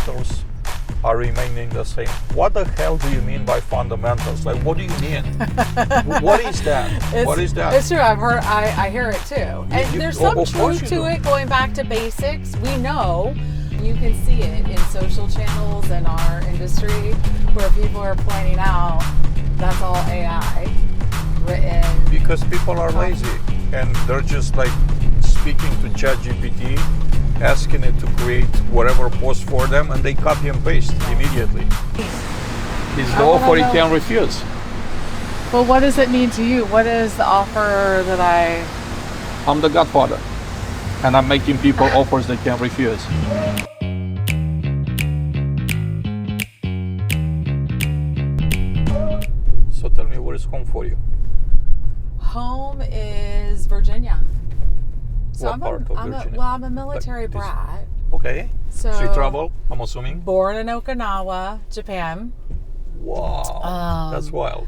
fundamentals are remaining the same. What the hell do you mean by fundamentals? Like, what do you mean? What is that? What is that? It's true. I hear it too. And there's some truth to it, going back to basics. We know, you can see it in social channels in our industry where people are pointing out that's all AI written. Because people are lazy and they're just like speaking to ChatGPT, asking it to create whatever post for them, and they copy and paste immediately. It's the offer you can refuse. Well, what does it mean to you? What is the offer that I'm the godfather, and I'm making people offers they can refuse. So tell me, where is home for you? Home is Virginia. So What part of Virginia? I'm a military brat. Okay. So you travel, I'm assuming? Born in Okinawa, Japan. Wow. That's wild.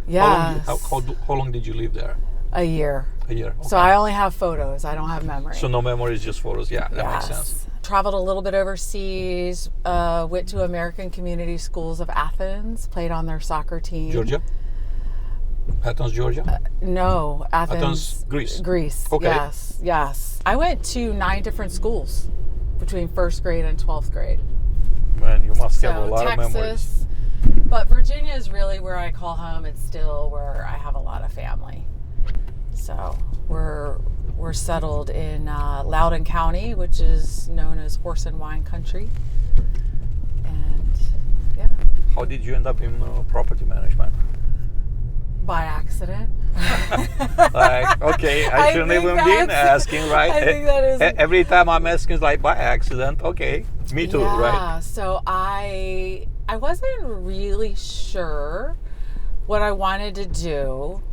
Yeah. How long did you live there? A year. A year. Okay. So I only have photos. I don't have memory. So no memories, just photos. Yeah, that makes sense. Traveled a little bit overseas. Went to American Community Schools of Athens. Played on their soccer team. Georgia? Athens, Georgia? No, Athens, Greece. Greece. Okay. Yes. I went to 9 different schools between 1st grade and 12th grade. Man, you must have a lot of memories. Texas. But Virginia is really where I call home. It's still where I have a lot of family. So we're settled in Loudoun County, which is known as horse and wine country. And yeah. How did you end up in property management? By accident. Like, okay, I shouldn't even be asking, right? I think that is. Every time I'm asking, it's like by accident. Okay, me too, right? Yeah. So I wasn't really sure what I wanted to do,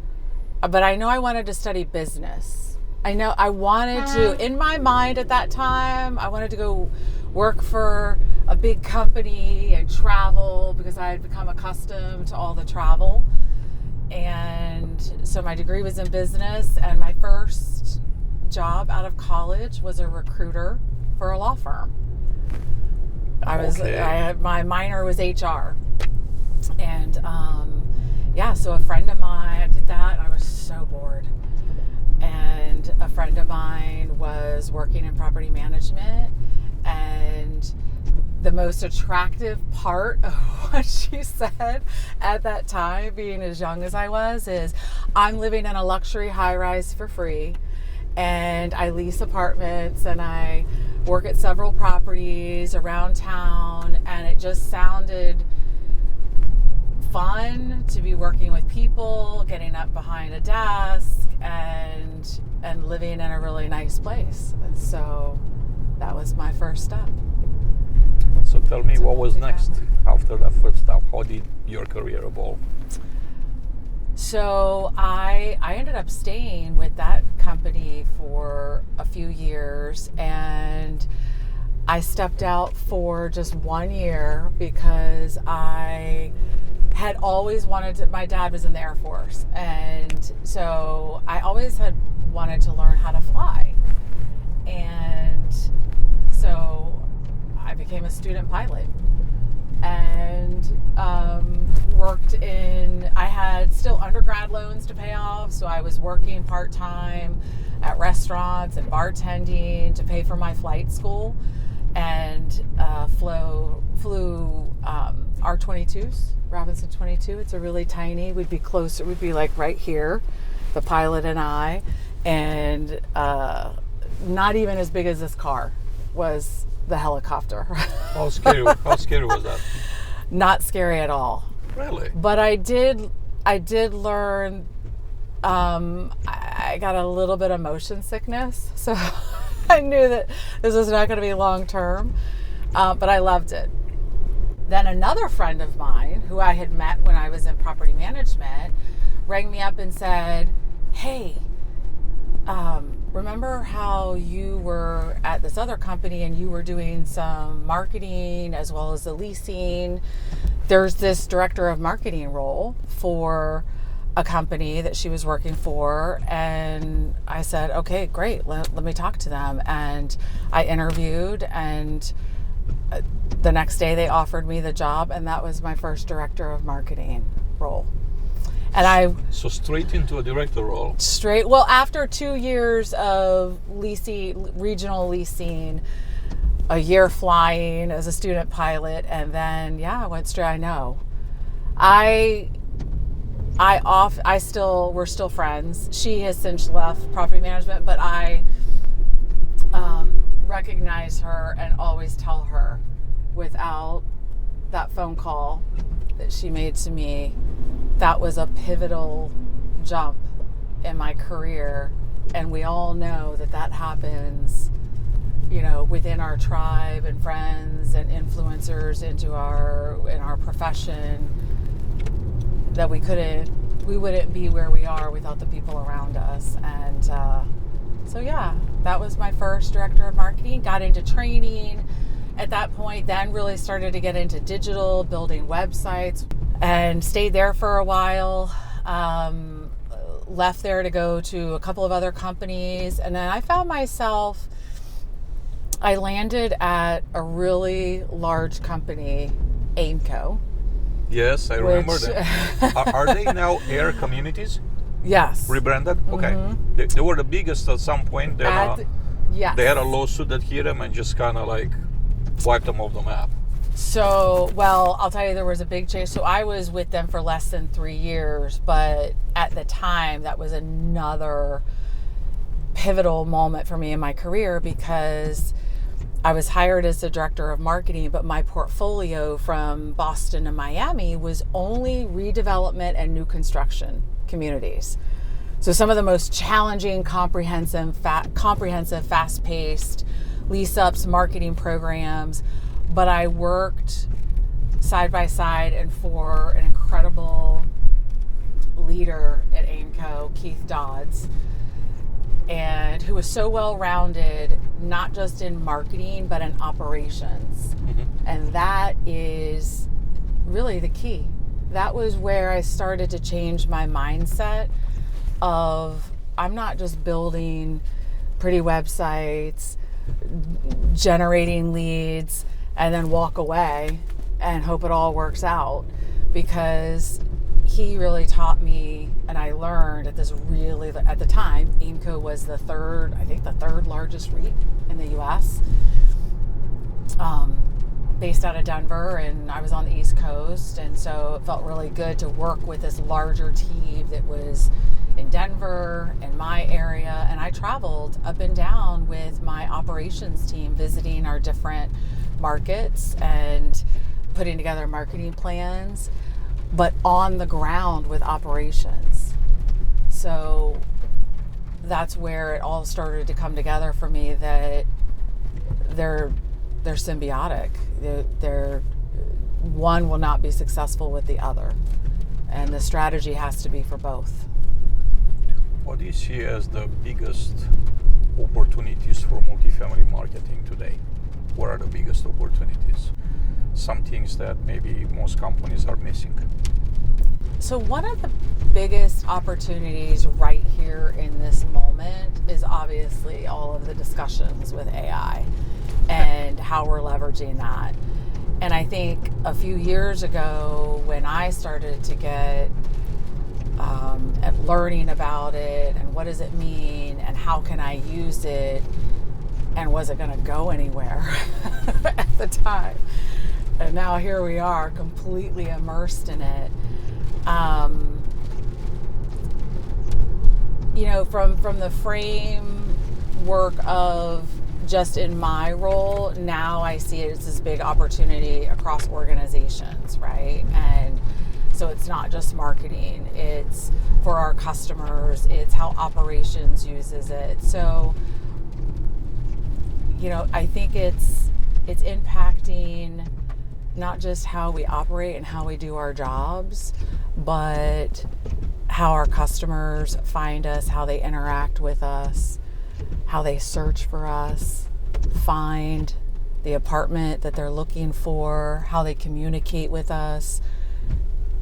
but I know I wanted to study business. I know I wanted to, in my mind at that time, I wanted to go work for a big company and travel because I had become accustomed to all the travel. And so my degree was in business, and my first job out of college was a recruiter for a law firm. My minor was HR. And so a friend of mine, I did that, and I was so bored. And a friend of mine was working in property management, and the most attractive part of what she said at that time, being as young as I was, is I'm living in a luxury high-rise for free, and I lease apartments, and I work at several properties around town, and it just sounded fun to be working with people, getting up behind a desk, and living in a really nice place. And so that was my first step. So tell me, what was next after that first step? How did your career evolve? So I ended up staying with that company for a few years, and I stepped out for just 1 year because I had always wanted to. My dad was in the Air Force, and so I always had wanted to learn how to fly. And so I became a student pilot and I had still undergrad loans to pay off, so I was working part-time at restaurants and bartending to pay for my flight school, and flew R-22s, Robinson 22. It's a really tiny, we'd be like right here, the pilot and I, and not even as big as this car was the helicopter. How scary was that? Not scary at all. Really? But I did learn, I got a little bit of motion sickness, so I knew that this was not going to be long term, but I loved it. Then another friend of mine who I had met when I was in property management rang me up and said, hey, remember how you were at this other company and you were doing some marketing as well as the leasing? There's this director of marketing role for a company that she was working for. And I said, okay, great, let me talk to them. And I interviewed and the next day they offered me the job, and that was my first director of marketing role. And so straight into a director role. Well, after 2 years of leasing, regional leasing, a year flying as a student pilot, and then I went straight. I know. We're still friends. She has since left property management, but I recognize her and always tell her, without that phone call that she made to me, that was a pivotal jump in my career. And we all know that happens, within our tribe and friends and influencers in our profession, that we wouldn't be where we are without the people around us. And that was my first director of marketing. Got into training at that point, then really started to get into digital, building websites, and stayed there for a while. Left there to go to a couple of other companies, and then I found myself, I landed at a really large company, Aimco. Yes, I remember that. Are they now Air Communities? Yes. Rebranded? Okay. Mm-hmm. They were the biggest at some point. Yes. They had a lawsuit that hit them and just kind of like wiped them off the map. So, I'll tell you, there was a big change. So I was with them for less than 3 years, but at the time, that was another pivotal moment for me in my career, because I was hired as the director of marketing, but my portfolio from Boston to Miami was only redevelopment and new construction communities. So some of the most challenging, comprehensive, fast-paced lease-ups, marketing programs. But I worked side by side and for an incredible leader at Aimco, Keith Dodds, and who was so well-rounded, not just in marketing, but in operations. Mm-hmm. And that is really the key. That was where I started to change my mindset of, I'm not just building pretty websites, generating leads, and then walk away and hope it all works out, because he really taught me, and I learned at the time, Aimco was the third largest REIT in the U.S., based out of Denver, and I was on the East Coast, and so it felt really good to work with this larger team that was in Denver, in my area, and I traveled up and down with my operations team, visiting our different markets and putting together marketing plans, but on the ground with operations. So that's where it all started to come together for me, that they're symbiotic. They're one will not be successful with the other, and the strategy has to be for both. What do you see as the biggest opportunities for multifamily marketing today? What are the biggest opportunities? Some things that maybe most companies are missing. So one of the biggest opportunities right here in this moment is obviously all of the discussions with AI and how we're leveraging that. And I think a few years ago, when I started to get at learning about it and what does it mean and how can I use it, and was it going to go anywhere at the time? And now here we are, completely immersed in it. From the framework of just in my role, now I see it as this big opportunity across organizations, right? And so it's not just marketing, it's for our customers, it's how operations uses it. So, I think it's impacting not just how we operate and how we do our jobs, but how our customers find us, how they interact with us, how they search for us, find the apartment that they're looking for, how they communicate with us.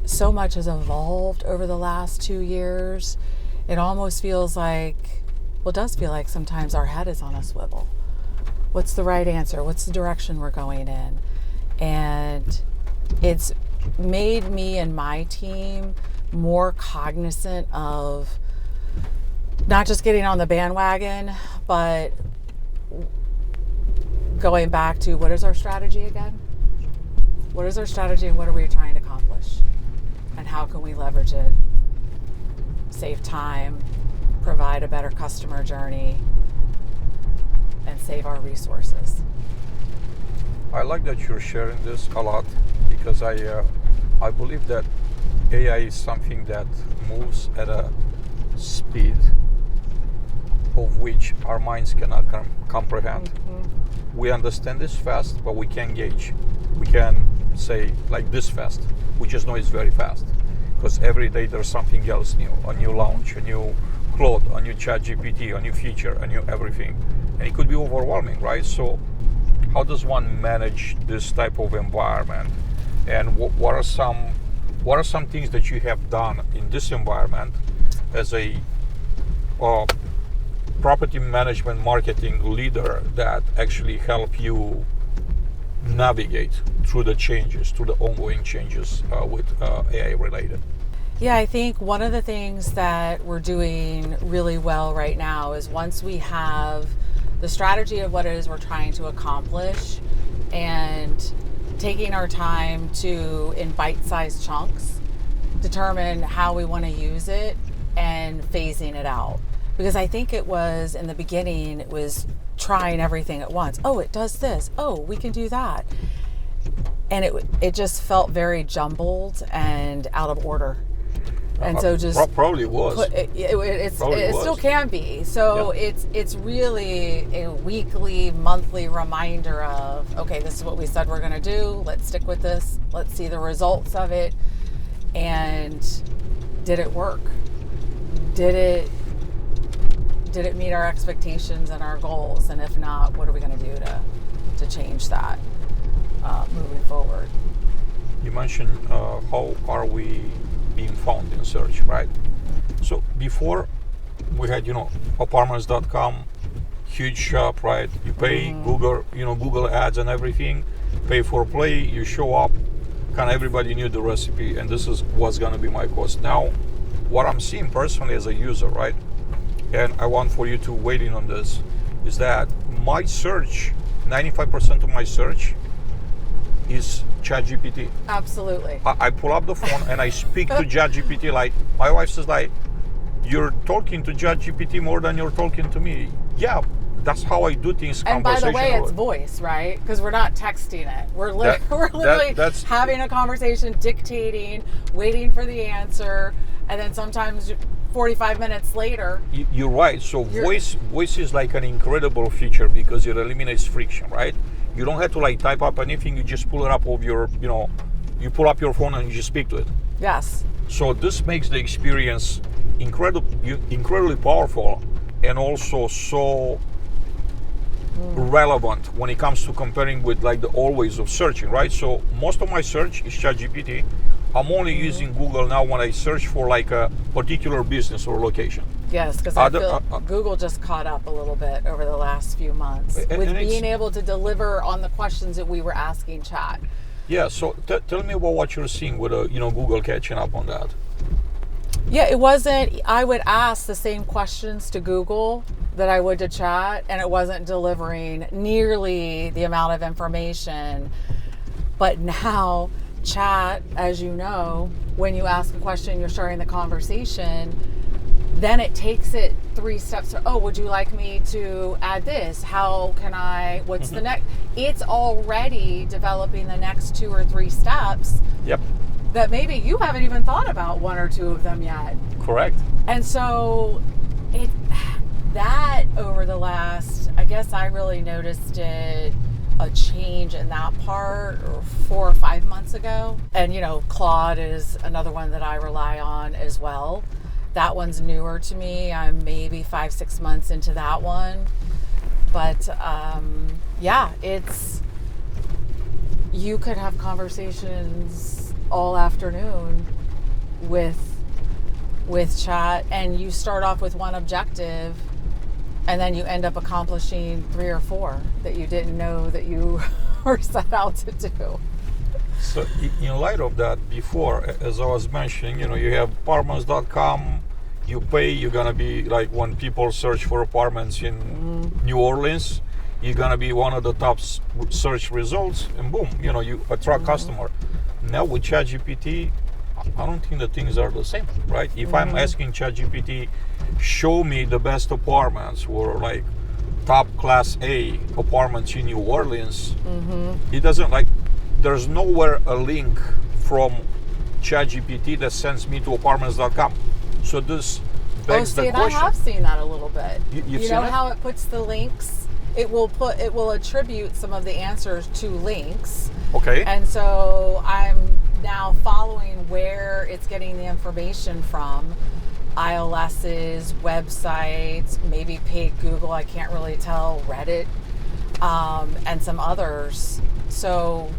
So much has evolved over the last 2 years. It almost feels like, it does feel like sometimes our head is on a swivel. what's the right answer? What's the direction we're going in? And it's made me and my team more cognizant of not just getting on the bandwagon, but going back to what is our strategy again? What is our strategy and what are we trying to accomplish? And how can we leverage it, save time, provide a better customer journey, and save our resources? I like that you're sharing this a lot, because I believe that AI is something that moves at a speed of which our minds cannot comprehend. Mm-hmm. We understand this fast, but we can't gauge. We can say like this fast. We just know it's very fast, because every day there's something else new, a new launch, a new Claude, a new ChatGPT, a new feature, a new everything, and it could be overwhelming, right? So how does one manage this type of environment, and what are some things that you have done in this environment as a property management marketing leader that actually help you navigate through the changes, through the ongoing changes with AI related? Yeah, I think one of the things that we're doing really well right now is once we have the strategy of what it is we're trying to accomplish and taking our time to, in bite-sized chunks, determine how we want to use it and phasing it out. Because I think it was, in the beginning, it was trying everything at once. Oh, it does this. Oh, we can do that. And it just felt very jumbled and out of order. And so just probably was. It still can be. So yeah. It's really a weekly, monthly reminder of, okay, this is what we said we're going to do. Let's stick with this. Let's see the results of it. And did it work? Did it meet our expectations and our goals? And if not, what are we going to do to change that moving forward? You mentioned how are we being found in search, right? So before we had, apartments.com, huge shop, right? You pay Google ads and everything, pay for play, you show up, kind of everybody knew the recipe, and this is what's going to be my cost. Now, what I'm seeing personally as a user, right? And I want for you to weigh in on this, is that my search, 95% of my search is ChatGPT. Absolutely. I pull up the phone and I speak to ChatGPT. Like, my wife says, like, you're talking to ChatGPT more than you're talking to me. Yeah, that's how I do things. And by the way, it's voice, right? Because we're not texting it. We're literally having a conversation, dictating, waiting for the answer, and then sometimes 45 minutes later. You're right. So voice is like an incredible feature because it eliminates friction, right? You don't have to type up anything. You just pull it up of your, you pull up your phone and you just speak to it. Yes. So this makes the experience incredibly powerful and also so relevant when it comes to comparing with the old ways of searching, right? So most of my search is ChatGPT. I'm only using Google now when I search for a particular business or location. Yes, because I feel Google just caught up a little bit over the last few months with being able to deliver on the questions that we were asking Chat. Yeah, so tell me about what you're seeing with Google catching up on that. Yeah, it wasn't, I would ask the same questions to Google that I would to Chat, and it wasn't delivering nearly the amount of information. But now Chat, as you know, when you ask a question, you're starting the conversation, then it takes it 3 steps to, would you like me to add this? How can I, what's the next? It's already developing the next 2 or 3 steps. Yep. That maybe you haven't even thought about 1 or 2 of them yet. Correct. And so that over the last, I guess I really noticed it, a change in that part 4 or 5 months ago. And Claude is another one that I rely on as well. That one's newer to me. I'm maybe 5-6 months into that one. But you could have conversations all afternoon with Chat, and you start off with one objective, And then you end up accomplishing 3 or 4 that you didn't know that you were set out to do. So in light of that, before, as I was mentioning, you have apartments.com, you pay, you're gonna be like, when people search for apartments in New Orleans, you're gonna be one of the top search results, and boom, you attract customer. Now with ChatGPT, I don't think the things are the same, right? If I'm asking ChatGPT, show me the best apartments or like top class A apartments in New Orleans, it doesn't there's nowhere a link from ChatGPT that sends me to apartments.com. So this begs the question. I have seen that a little bit. You know how it puts the links? It will attribute some of the answers to links. Okay. And so I'm now following where it's getting the information from. ILSs, websites, maybe paid Google, I can't really tell, Reddit, and some others. So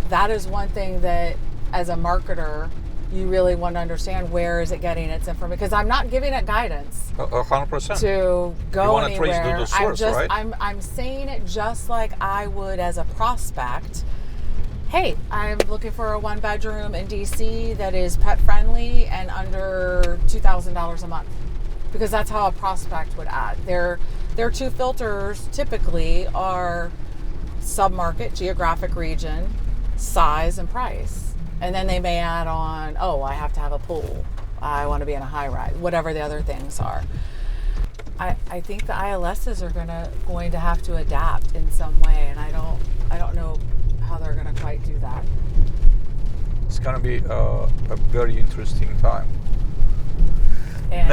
that is one thing that, as a marketer, you really want to understand, where is it getting its information? Because I'm not giving it guidance 100% to go you want anywhere. To trace the source, right? I'm saying it just like I would as a prospect. Hey, I'm looking for a 1-bedroom in DC that is pet friendly and under $2,000 a month, because that's how a prospect would add. Their 2 filters typically are submarket, geographic region, size, and price. And then they may add on, I have to have a pool, I want to be in a high rise, whatever the other things are. I think the ILSs are going to have to adapt in some way, and I don't know how they're going to quite do that. It's going to be a very interesting time. And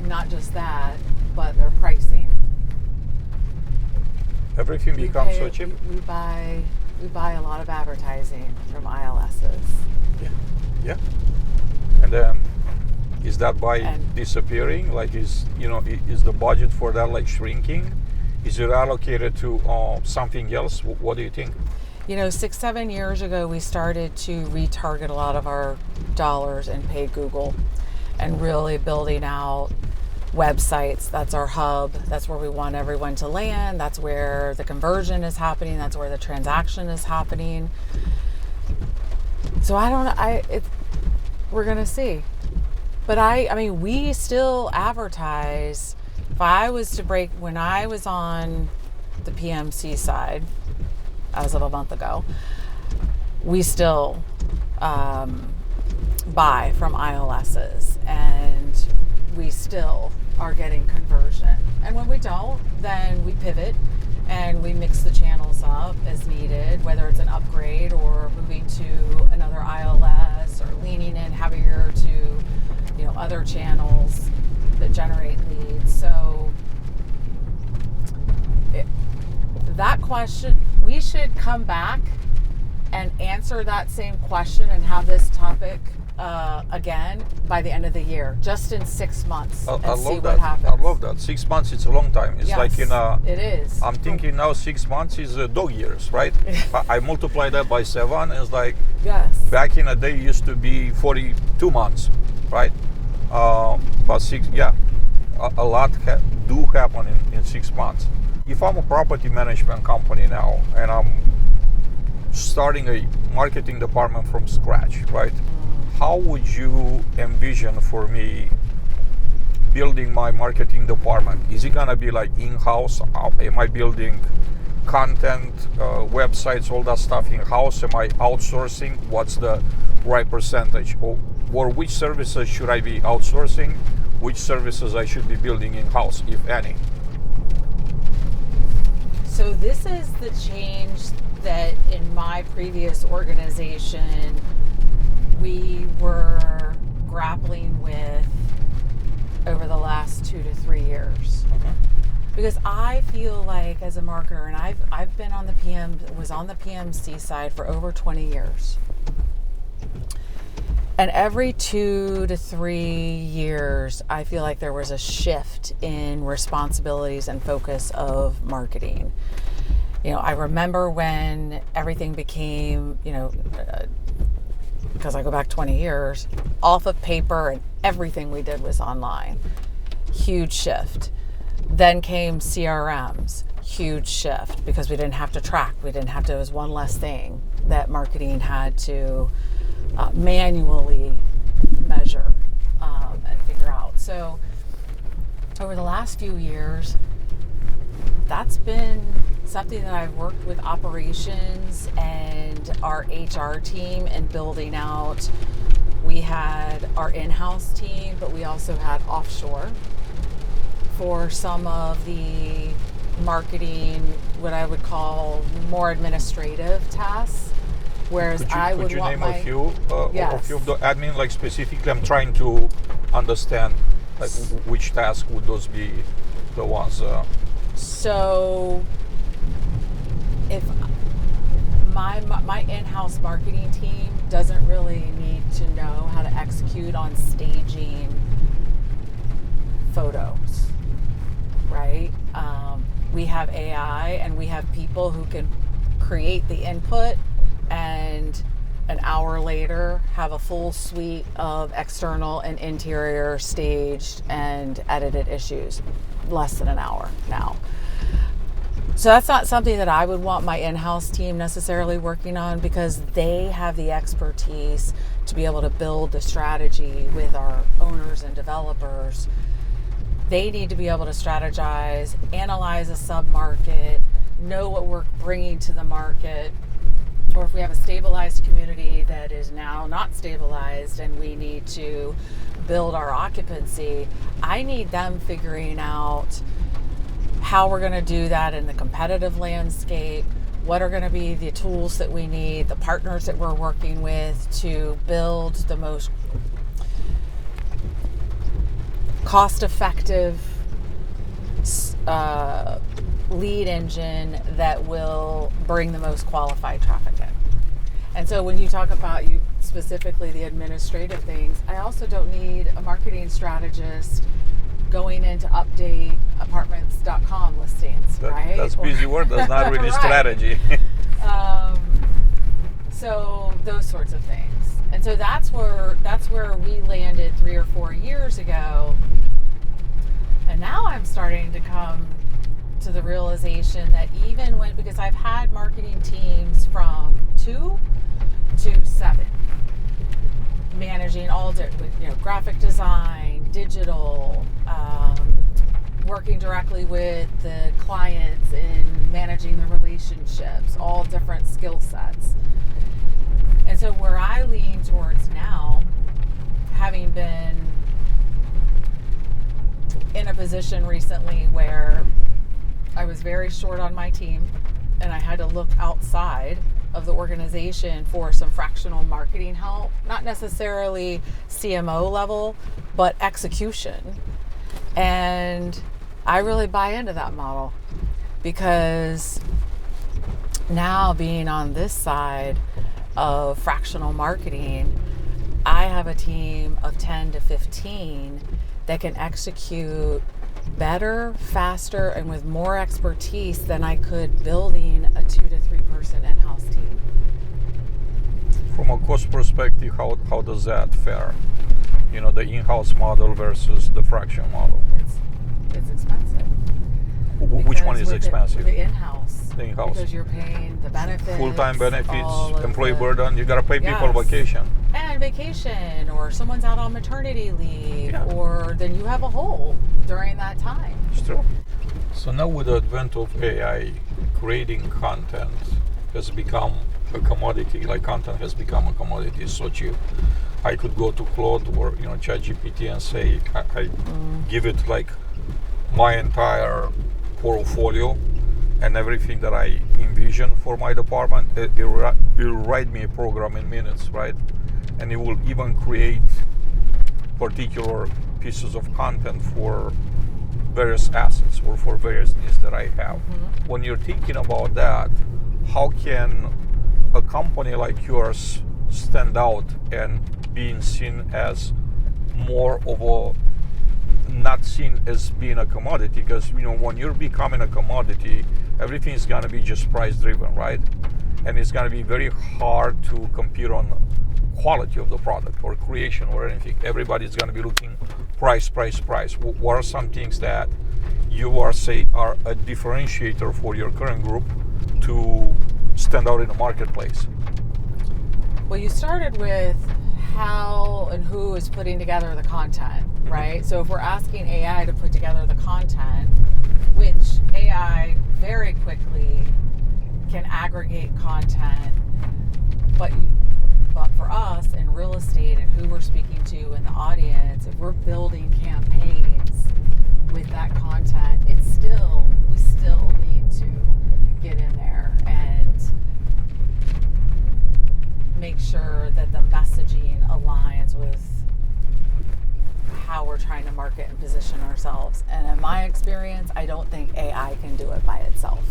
not just that, but their pricing. Everything becomes so cheap. We buy a lot of advertising from ILSs. Yeah. And then, is that by disappearing? Like, is the budget for that like shrinking? Is it allocated to something else? What do you think? 6-7 years ago, we started to retarget a lot of our dollars in paid Google, and really building out websites. That's our hub. That's where we want everyone to land. That's where the conversion is happening. That's where the transaction is happening. So we're going to see. But I mean, we still advertise. If I was to when I was on the PMC side, as of a month ago, we still buy from ILSs, and we still are getting conversion. And when we don't, then we pivot and we mix the channels up as needed, whether it's an upgrade or moving to another ILS or leaning in heavier to other channels that generate leads. So that question, we should come back and answer that same question and have this topic again by the end of the year, just in 6 months, and see what happens. I love that. 6 months, it's a long time. It's like it is. I'm thinking now 6 months is dog years, right? I multiply that by 7, and it's like, back in the day it used to be 42 months, right? But 6, a lot do happen in 6 months. If I'm a property management company now, and I'm starting a marketing department from scratch, right? How would you envision for me building my marketing department? Is it gonna be like in-house? Am I building content, websites, all that stuff in-house? Am I outsourcing? What's the right percentage? Or which services should I be outsourcing? Which services I should be building in-house, if any? So this is the change that in my previous organization we were grappling with over the last 2 to 3 years. Because I feel like, as a marketer, and I've been on the was on the PMC side for over 20 years. And every 2 to 3 years, I feel like there was a shift in responsibilities and focus of marketing. I remember when everything became, because I go back 20 years, off of paper, and everything we did was online. huge shift. Then came CRMs, huge shift, because we didn't have to track. It was one less thing that marketing had to manually measure and figure out. So over the last few years, that's been something that I've worked with operations and our HR team in building out. We had our in-house team, but we also had offshore for some of the marketing, what I would call more administrative tasks. Whereas could you name a few yes. of the admin, like specifically? I'm trying to understand like which task would those be the ones. So if my in-house marketing team doesn't really need to know how to execute on staging photos, right? We have AI and we have people who can create the input and an hour later have a full suite of external and interior staged and edited issues, less than an hour now. So that's not something that I would want my in-house team necessarily working on, because they have the expertise to be able to build the strategy with our owners and developers. They need to be able to strategize, analyze a sub-market, know what we're bringing to the market, or if we have a stabilized community that is now not stabilized and we need to build our occupancy, I need them figuring out how we're going to do that in the competitive landscape, what are going to be the tools that we need, the partners that we're working with to build the most cost-effective lead engine that will bring the most qualified traffic in. And so when you talk about specifically the administrative things, I also don't need a marketing strategist going in to update apartments.com listings, right? That's busy work. That's not really right. strategy. So those sorts of things. And so that's where we landed 3 or 4 years ago. And now I'm starting to come to the realization that because I've had marketing teams from 2 to 7, managing all graphic design, digital, working directly with the clients in managing the relationships, all different skill sets. And so where I lean towards now, having been in a position recently where I was very short on my team and I had to look outside of the organization for some fractional marketing help, not necessarily CMO level, but execution. And I really buy into that model, because now being on this side of fractional marketing, I have a team of 10 to 15 that can execute better, faster, and with more expertise than I could building a 2 to 3 person in-house team. From a cost perspective, how does that fare? The in-house model versus the fractional model. It's expensive. Which one is expensive? The in-house. The in-house. Because you're paying the benefits. Full-time benefits, employee burden. You got to pay people vacation. And vacation, or someone's out on maternity leave, or then you have a hole during that time. It's true. So now with the advent of AI, creating content has become a commodity. Like content has become a commodity. It's so cheap. I could go to Claude or ChatGPT and say, I give it like my entire portfolio and everything that I envision for my department. It will write me a program in minutes, right? And it will even create particular pieces of content for various assets or for various needs that I have. Mm-hmm. When you're thinking about that, how can a company like yours stand out and being seen as more of a, not seen as being a commodity? Because when you're becoming a commodity, everything is going to be just price driven, right? And it's going to be very hard to compete on quality of the product or creation or anything. Everybody's going to be looking price. What are some things that you are a differentiator for your current group to stand out in the marketplace? Well, you started with how and who is putting together the content, right? So if we're asking AI to put together the content, which AI very quickly can aggregate content, but for us in real estate and who we're speaking to in the audience, if we're building campaigns with that content, we still need to get in there and make sure that the messaging aligns with how we're trying to market and position ourselves. And in my experience, I don't think AI can do it by itself.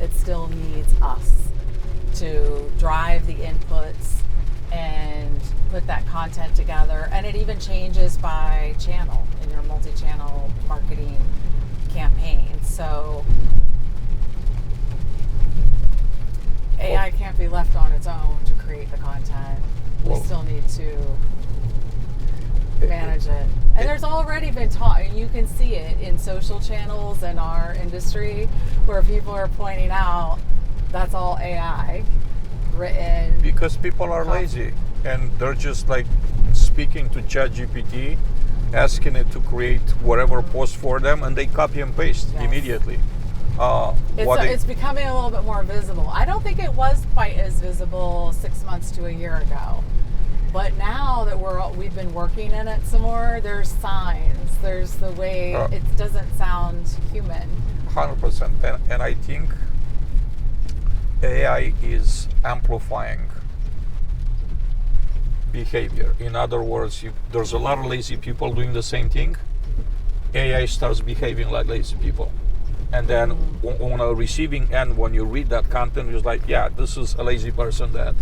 It still needs us to drive the inputs and put that content together. And it even changes by channel in your multi-channel marketing campaign. So AI can't be left on its own to create the content. We still need to manage it. And there's already been talk, and you can see it in social channels in our industry where people are pointing out that's all AI written. Because people are lazy and they're just like speaking to ChatGPT, asking it to create whatever post for them, and they copy and paste immediately. It's becoming a little bit more visible. I don't think it was quite as visible 6 months to a year ago. But now that we've been working in it some more, there's signs. There's the way it doesn't sound human. 100%. And I think AI is amplifying behavior. In other words, if there's a lot of lazy people doing the same thing, AI starts behaving like lazy people. And then on a receiving end, when you read that content, it's like, yeah, this is a lazy person that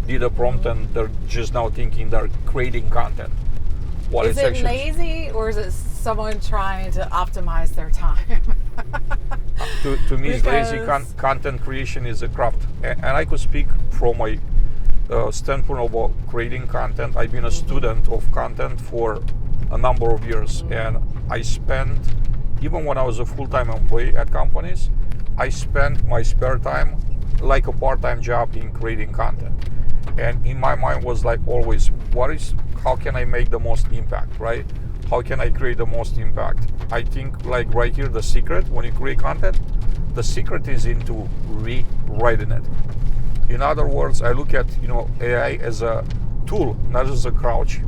did a prompt and they're just now thinking they're creating content. Is it lazy or is it someone trying to optimize their time? To me, lazy content creation is a craft. And I could speak from my standpoint of creating content. I've been a student of content for a number of years, and I spent, even when I was a full-time employee at companies, I spent my spare time like a part-time job in creating content. And in my mind was like always, how can I make the most impact, right? How can I create the most impact? I think like right here, the secret when you create content, the secret is into rewriting it. In other words, I look at AI as a tool, not as a crouch,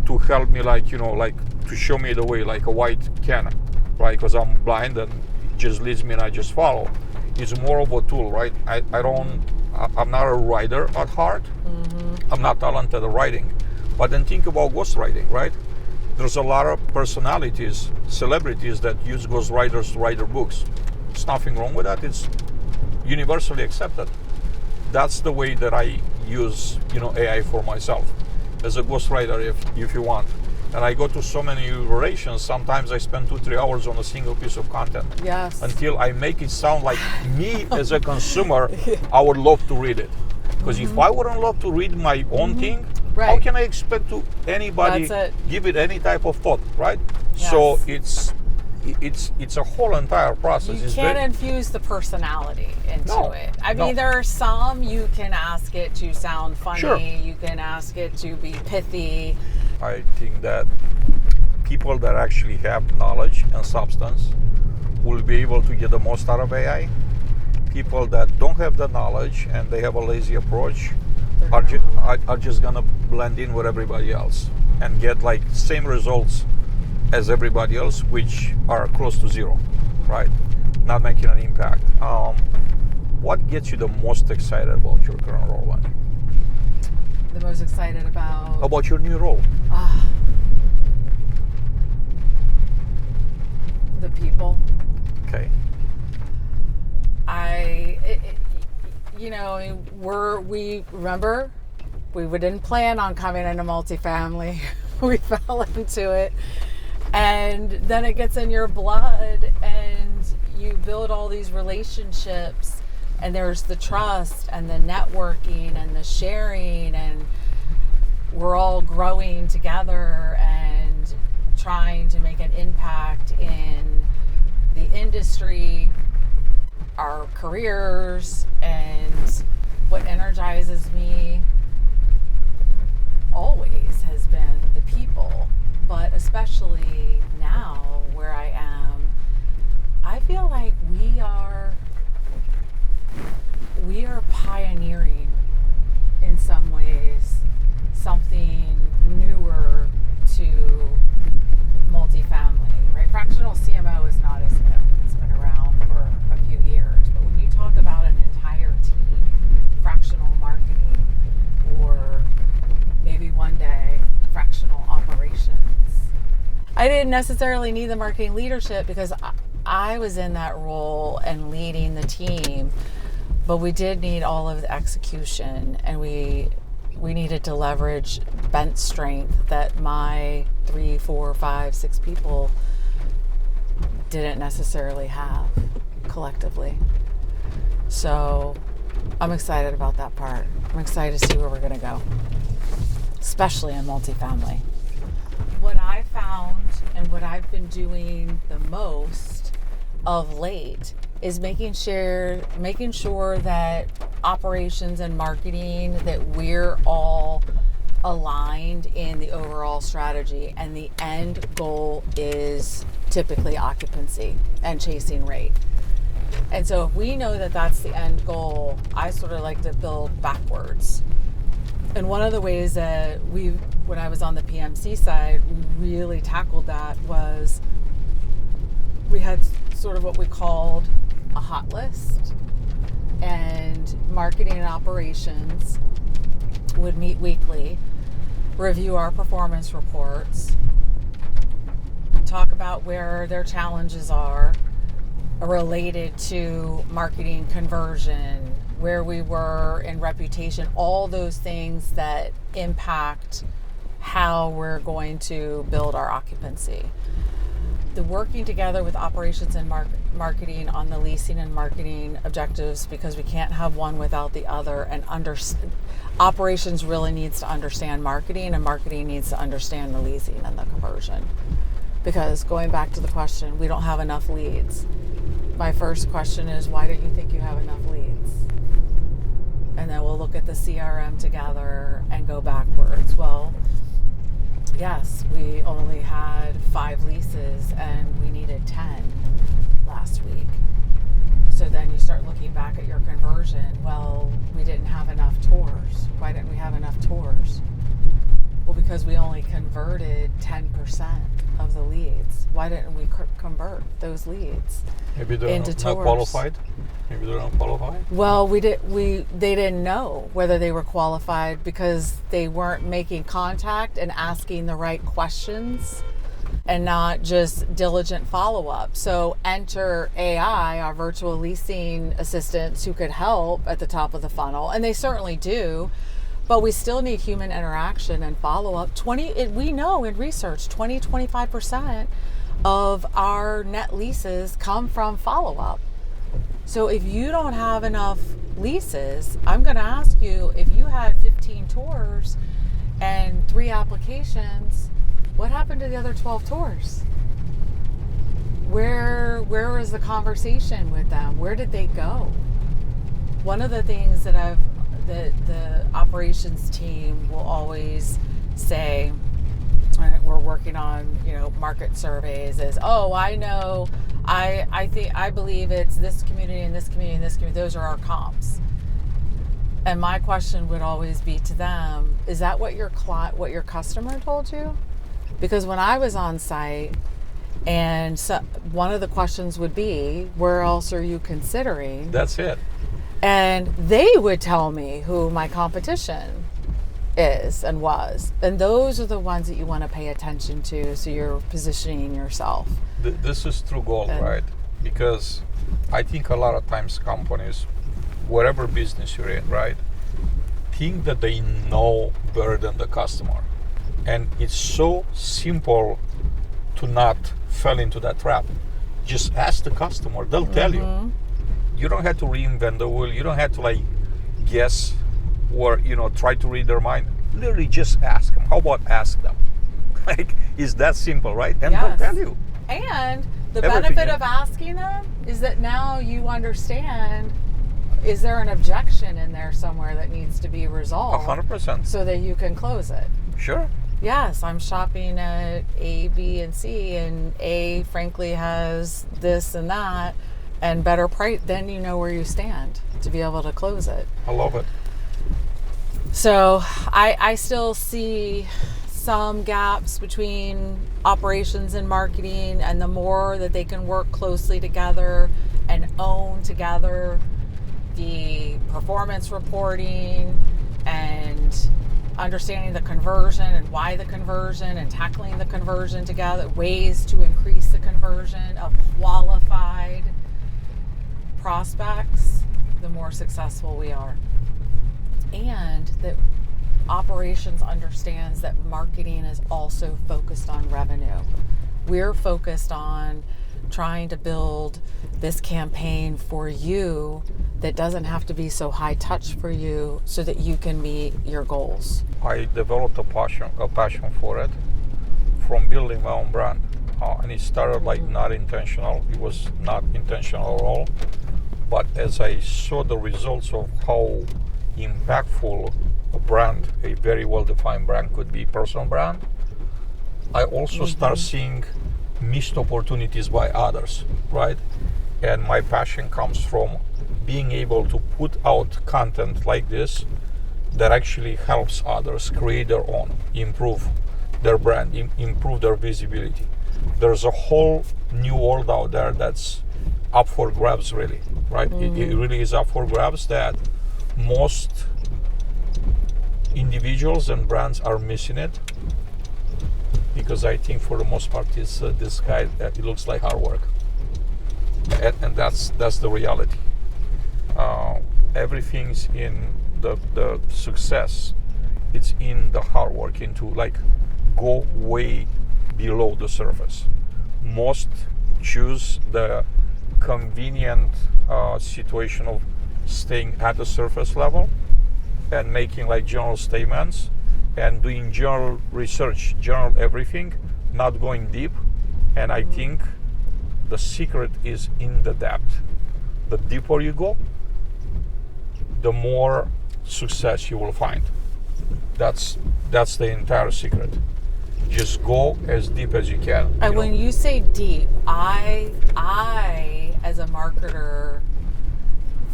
to help me to show me the way, like a white cannon, right? Because I'm blind and it just leads me and I just follow. It's more of a tool, right? I'm not a writer at heart. I'm not talented at writing. But then think about ghostwriting, right? There's a lot of personalities, celebrities that use ghostwriters to write their books. There's nothing wrong with that. It's universally accepted. That's the way that I use, AI for myself as a ghostwriter, if you want. And I go to so many iterations. Sometimes I spend 2-3 hours on a single piece of content. Yes. Until I make it sound like me as a consumer, I would love to read it. Because if I wouldn't love to read my own thing, how can I expect to anybody give it any type of thought, right? Yes. So it's a whole entire process. You can't infuse the personality into it. I mean, there are some you can ask it to sound funny. Sure. You can ask it to be pithy. I think that people that actually have knowledge and substance will be able to get the most out of AI. People that don't have the knowledge and they have a lazy approach are just gonna blend in with everybody else and get like same results as everybody else, which are close to zero, right? Not making an impact. What gets you the most excited about your current role, Wendy? The most excited about your new role? The people. Okay. We didn't plan on coming into multifamily. We fell into it, and then it gets in your blood, and you build all these relationships, and there's the trust and the networking and the sharing, and we're all growing together and trying to make an impact in the industry, our careers, and what energizes me always has been the people, but especially now where I am, I feel like we are pioneering in some ways something newer to multifamily, right? Fractional CMO is not as new. It's been around for a few years, but when you talk about an entire team, fractional marketing, or maybe one day fractional operations. I didn't necessarily need the marketing leadership because I was in that role and leading the team, but we did need all of the execution, and we needed to leverage bench strength that my 3, 4, 5, 6 people didn't necessarily have collectively. So I'm excited about that part. I'm excited to see where we're going to go, especially in multifamily. What I found and what I've been doing the most of late is making sure that operations and marketing, that we're all aligned in the overall strategy, and the end goal is typically occupancy and chasing rate. And so if we know that that's the end goal, I sort of like to build backwards. And one of the ways that when I was on the PMC side, we really tackled that was we had sort of what we called a hot list, and marketing and operations would meet weekly, review our performance reports, talk about where their challenges are related to marketing conversion, where we were in reputation, all those things that impact how we're going to build our occupancy. The working together with operations and marketing on the leasing and marketing objectives, because we can't have one without the other, and operations really needs to understand marketing, and marketing needs to understand the leasing and the conversion. Because going back to the question, we don't have enough leads. My first question is, why don't you think you have enough leads? And then we'll look at the CRM together and go backwards. Well, yes, we only had 5 leases and we needed 10 last week. So then you start looking back at your conversion. Well, we didn't have enough tours. Why didn't we have enough tours? Well, because we only converted 10% of the leads. Why didn't we convert those leads Maybe they're into not tours? qualified. Maybe they're not qualified. Well, they didn't know whether they were qualified because they weren't making contact and asking the right questions, and not just diligent follow-up. So enter AI, our virtual leasing assistants, who could help at the top of the funnel, and they certainly do. But we still need human interaction and follow-up. We know in research, 20-25% of our net leases come from follow-up. So if you don't have enough leases, I'm going to ask you, if you had 15 tours and 3 applications, what happened to the other 12 tours? Where was the conversation with them? Where did they go? One of the things that the operations team will always say, we're working on, market surveys, is, I know, I believe it's this community and this community and this community. Those are our comps. And my question would always be to them, is that what your customer told you? Because when I was on site, and one of the questions would be, where else are you considering? That's it. And they would tell me who my competition is and was. And those are the ones that you want to pay attention to, so you're positioning yourself. This is true gold, right? Because I think a lot of times companies, whatever business you're in, right, think that they know better than the customer. And it's so simple to not fall into that trap. Just ask the customer, they'll tell you. You don't have to reinvent the wheel. You don't have to guess or try to read their mind. Literally just ask them. How about ask them? Like, it's that simple, right? And Yes. they'll tell you. And the Everything, benefit yeah. of asking them is that now you understand, is there an objection in there somewhere that needs to be resolved 100%. so that you can close it? Sure. Yes, I'm shopping at A, B, and C, and A, frankly, has this and that, and better price. Then you know where you stand to be able to close it. I love it. So I still see some gaps between operations and marketing, and the more that they can work closely together and own together the performance reporting and understanding the conversion and why the conversion and tackling the conversion together, ways to increase the conversion of qualified prospects, the more successful we are. And that operations understands that marketing is also focused on revenue. We're focused on trying to build this campaign for you that doesn't have to be so high touch for you so that you can meet your goals. I developed a passion for it from building my own brand. And it started like not intentional. It was not intentional at all. But as I saw the results of how impactful a brand, a very well-defined brand could be, personal brand, I also start seeing missed opportunities by others, right? And my passion comes from being able to put out content like this that actually helps others create their own, improve their brand, improve their visibility. There's a whole new world out there that's up for grabs, really, right? It really is up for grabs that most individuals and brands are missing it, because I think for the most part it's this guy, it looks like hard work, and that's the reality. Everything's in the success, it's in the hard work, into like go way below the surface. Most choose the convenient situation of staying at the surface level and making like general statements and doing general research, general everything, not going deep. And I think the secret is in the depth. The deeper you go, the more success you will find. That's the entire secret. Just go as deep as you can. And when you say deep, I as a marketer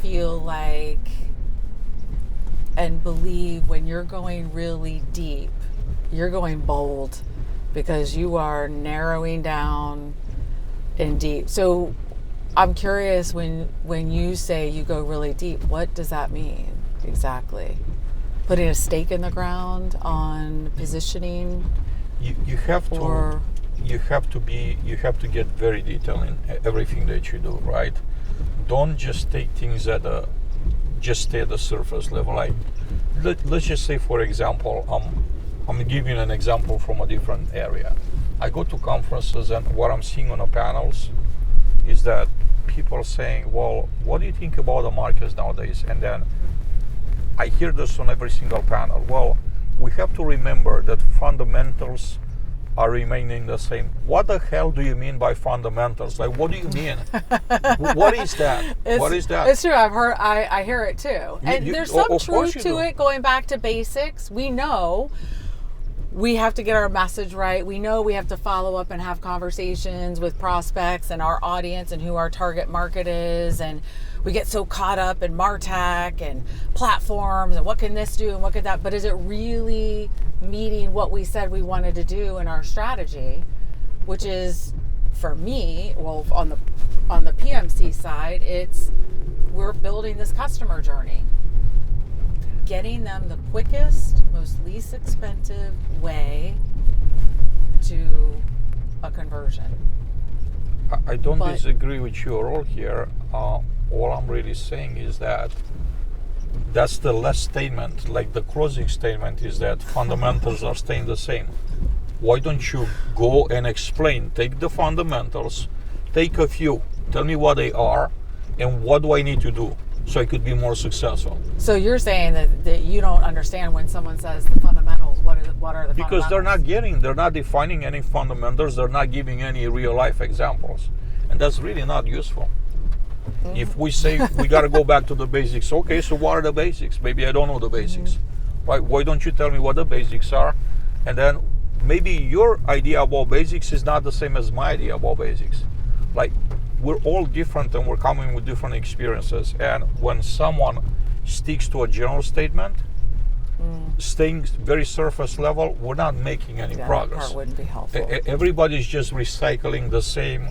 feel like and believe when you're going really deep, you're going bold, because you are narrowing down and deep. So I'm curious, when you say you go really deep, what does that mean exactly? Putting a stake in the ground on positioning? You have to get very detailed in everything that you do, right? Don't just take things just stay at the surface level. Like let's just say, for example, I'm giving an example from a different area. I go to conferences, and what I'm seeing on the panels is that people are saying, well, what do you think about the markets nowadays? And then I hear this on every single panel. Well, we have to remember that fundamentals are remaining the same. What the hell do you mean by fundamentals? Like, what do you mean? What is that? What is that? It's true. I hear it too. And there's some truth to it, going back to basics. We know we have to get our message right. We know we have to follow up and have conversations with prospects and our audience and who our target market is. And we get so caught up in MarTech and platforms and what can this do and what could that, but is it really meeting what we said we wanted to do in our strategy, which is, for me, well, on the PMC side, it's we're building this customer journey, getting them the quickest, most least expensive way to a conversion. I don't disagree with you at all here. All I'm really saying is that that's the last statement. Like, the closing statement is that fundamentals are staying the same. Why don't you go and explain? Take the fundamentals, take a few, tell me what they are, and what do I need to do so I could be more successful. So you're saying that you don't understand when someone says the fundamentals, what what are the because fundamentals? they're not defining any fundamentals. They're not giving any real life examples, and that's really not useful. Mm-hmm. If we say we got to go back to the basics, okay, so what are the basics? Maybe I don't know the basics. Mm-hmm. Why don't you tell me what the basics are, and then maybe your idea about basics is not the same as my idea about basics. Like, we're all different and we're coming with different experiences, and when someone sticks to a general statement, staying very surface level, we're not making any progress. That part wouldn't be helpful. Everybody's just recycling the same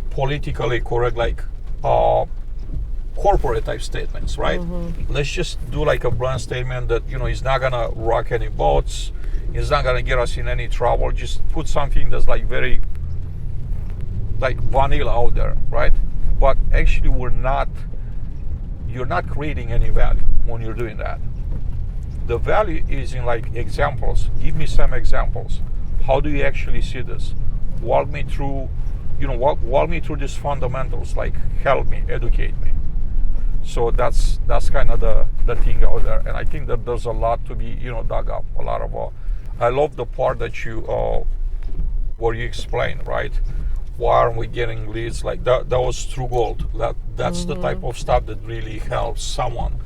politically correct, like corporate type statements, right? Mm-hmm. Let's just do like a brand statement that, is not gonna rock any boats, it's not gonna get us in any trouble. Just put something that's like very like vanilla out there, right? But actually you're not creating any value when you're doing that. The value is in like examples. Give me some examples. How do you actually see this? Walk me through, walk me through these fundamentals, like help me, educate me. So that's kind of the thing out there. And I think that there's a lot to be, dug up, a lot of, I love the part that where you explain, right? Why aren't we getting leads? Like that was true gold. That's the type of stuff that really helps someone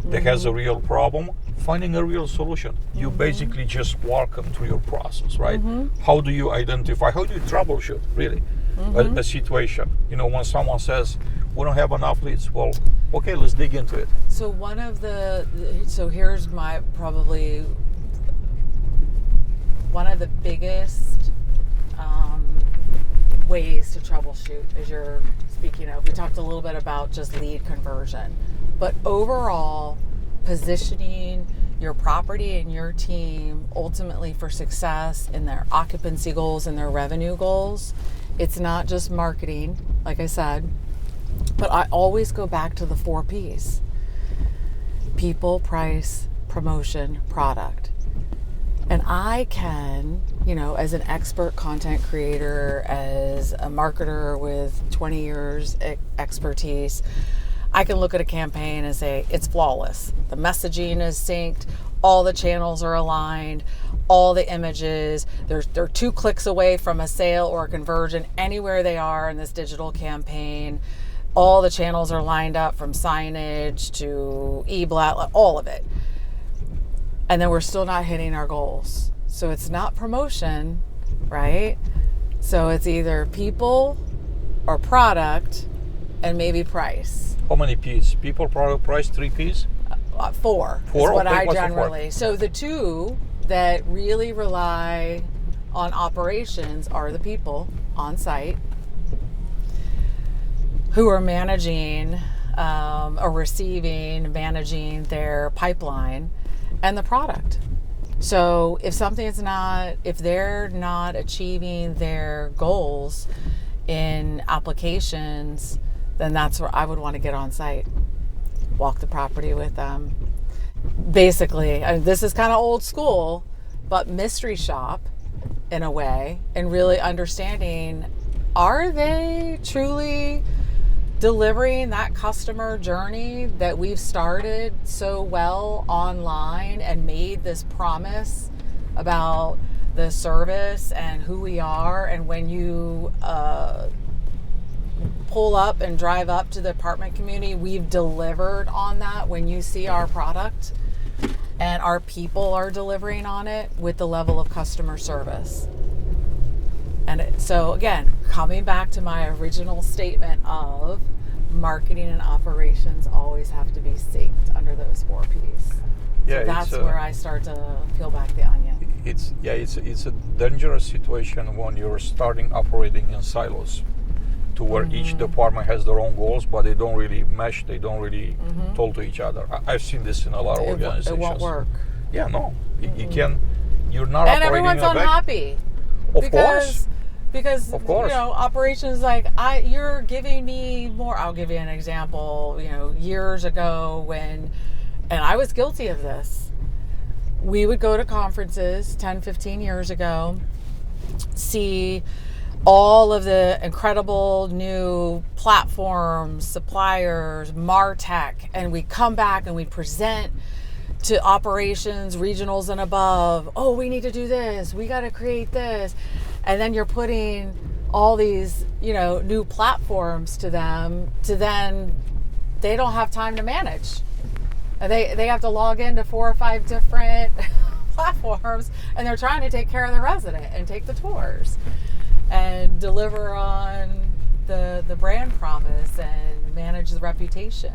that has a real problem finding a real solution. You basically just walk them through your process, right? How do you identify, how do you troubleshoot really a situation? When someone says we don't have enough leads, well, okay, let's dig into it. So here's my probably one of the biggest ways to troubleshoot, as you're speaking of. We talked a little bit about just lead conversion, but overall positioning your property and your team ultimately for success in their occupancy goals and their revenue goals. It's not just marketing, like I said, but I always go back to the 4 Ps: people, price, promotion, product. And I can, as an expert content creator, as a marketer with 20 years expertise, I can look at a campaign and say, it's flawless. The messaging is synced, all the channels are aligned, all the images, they're 2 clicks away from a sale or a conversion anywhere they are in this digital campaign. All the channels are lined up from signage to e-blat, all of it. And then we're still not hitting our goals. So it's not promotion, right? So it's either people or product and maybe price. How many P's? People, product, price, 3 P's? 4 is what I generally. So the 2 that really rely on operations are the people on site who are managing or managing their pipeline, and the product. So if they're not achieving their goals in applications, then that's where I would want to get on site, walk the property with them. Basically, this is kind of old school, but mystery shop in a way, and really understanding, are they truly delivering that customer journey that we've started so well online and made this promise about the service and who we are? And when you pull up and drive up to the apartment community, we've delivered on that. When you see our product and our people are delivering on it with the level of customer service. And so again, coming back to my original statement of marketing and operations always have to be synced under those 4 Ps. Yeah, so that's where I start to peel back the onion. It's a dangerous situation when you're starting operating in silos, to where each department has their own goals, but they don't really mesh. They don't really talk to each other. I've seen this in a lot of organizations. It won't work. Yeah, no, you can. You're not. And operating everyone's unhappy. Of course. Because operations you're giving me more. I'll give you an example. Years ago and I was guilty of this. We would go to conferences 10, 15 years ago, see all of the incredible new platforms, suppliers, MarTech, and we come back and we present to operations, regionals and above. Oh, we need to do this. We got to create this. And then you're putting all these, new platforms to them to then they don't have time to manage. They have to log into 4 or 5 different platforms, and they're trying to take care of the resident and take the tours and deliver on the brand promise and manage the reputation.